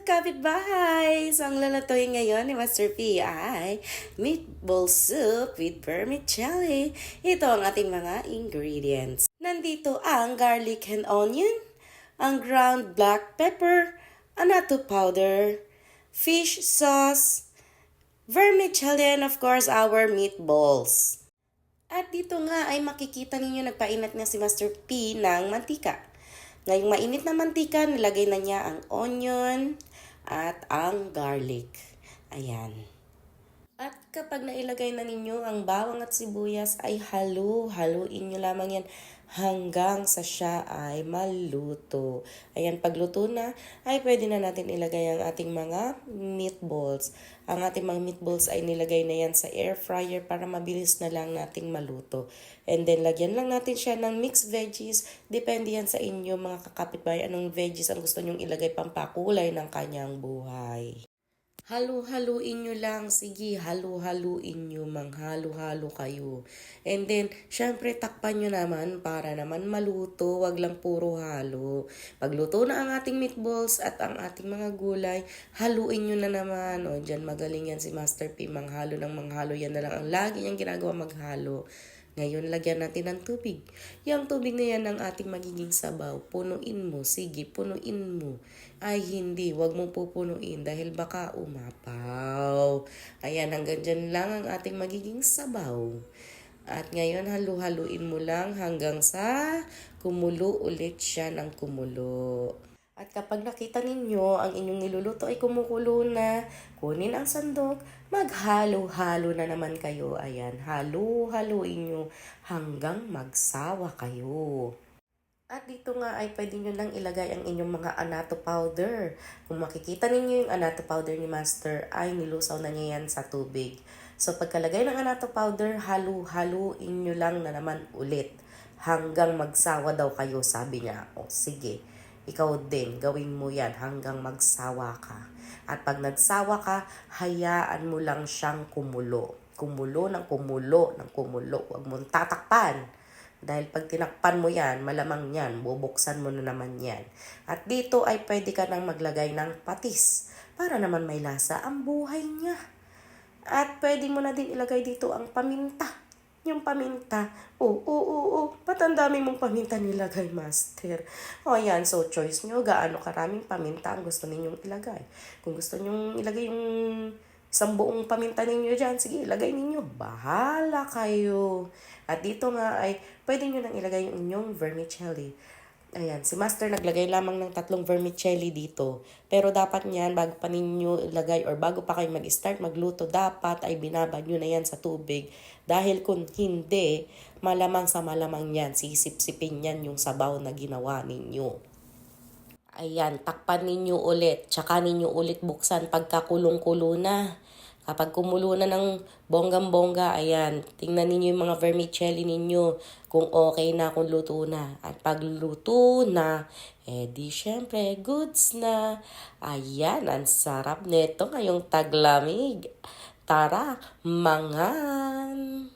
kapitbahay! So, ang lalatuin ngayon ni Master P ay meatball soup with vermicelli. Ito ang ating mga ingredients. Nandito ang garlic and onion, ang ground black pepper, annatto powder, fish sauce, vermicelli, and of course, our meatballs. At dito nga ay makikita ninyo nagpainat na si Master P ng mantika. Ngayong mainit na mantika, nilagay na niya ang onion at ang garlic. Ayan. At kapag nailagay na ninyo ang bawang at sibuyas ay haluin nyo lamang yan hanggang sa siya ay maluto. Ayan, pagluto na ay pwede na natin ilagay ang ating mga meatballs. Ang ating mga meatballs ay nilagay na yan sa air fryer para mabilis na lang nating maluto. And then lagyan lang natin siya ng mixed veggies. Depende yan sa inyo mga kakapitbahay anong veggies ang gusto nyong ilagay pampakulay ng kanyang buhay. Halu-haluin nyo lang. Sige, halu-haluin nyo. Manghalo-halo kayo. And then, syempre, takpan nyo naman para naman maluto. Wag lang puro halo. Pagluto na ang ating meatballs at ang ating mga gulay, haluin nyo na naman. O, dyan magaling yan si Master P. Manghalo ng manghalo. Yan na lang ang lagi niyang ginagawa maghalo. Ngayon, lagyan natin ng tubig. Yung tubig na yan ang ating magiging sabaw. Punuin mo. Sige, punuin mo. Ay, hindi. Huwag mong pupunuin dahil baka umapaw. Ayan, hanggang dyan lang ang ating magiging sabaw. At ngayon, halu-haluin mo lang hanggang sa kumulo ulit siya ng kumulo. At kapag nakita ninyo ang inyong niluluto ay kumukulo na, kunin ang sandok, maghalo-halo na naman kayo. Ayan, halu-haluin nyo hanggang magsawa kayo. At dito nga ay pwede nyo lang ilagay ang inyong mga annatto powder. Kung makikita ninyo yung annatto powder ni Master ay nilusaw na niya yan sa tubig. So pagkalagay ng annatto powder, halu-haluin nyo lang na naman ulit. Hanggang magsawa daw kayo, sabi niya. O sige. Ikaw din, gawin mo yan hanggang magsawa ka. At pag nagsawa ka, hayaan mo lang siyang kumulo. Kumulo ng kumulo ng kumulo. Huwag mong tatakpan. Dahil pag tinakpan mo yan, malamang yan, bubuksan mo na naman yan. At dito ay pwede ka nang maglagay ng patis para naman may lasa ang buhay niya. At pwede mo na din ilagay dito ang paminta. Yung paminta. Ba't ang dami mong paminta nilagay, Master? O yan, so choice nyo, gaano karaming paminta ang gusto ninyong ilagay. Kung gusto nyong ilagay yung isang buong paminta ninyo dyan, sige, ilagay ninyo. Bahala kayo. At dito nga ay, pwede nyo nang ilagay yung inyong vermicelli. Ayan, si Master naglagay lamang ng 3 vermicelli dito. Pero dapat niyan, bago pa ninyo ilagay or bago pa kayo mag-start magluto, dapat ay binabad nyo na yan sa tubig. Dahil kung hindi, malamang sa malamang yan, sisip-sipin yan yung sabaw na ginawa ninyo. Ayan, takpan ninyo ulit. Tsaka ninyo ulit buksan pagkakulong-kulo na. Kapag kumulo na ng bonggang-bongga, ayan, tingnan ninyo yung mga vermicelli ninyo kung okay na, kung luto na. At pag luto na, di syempre, goods na. Ayan, ang sarap nito ngayong taglamig. Tara, mangan!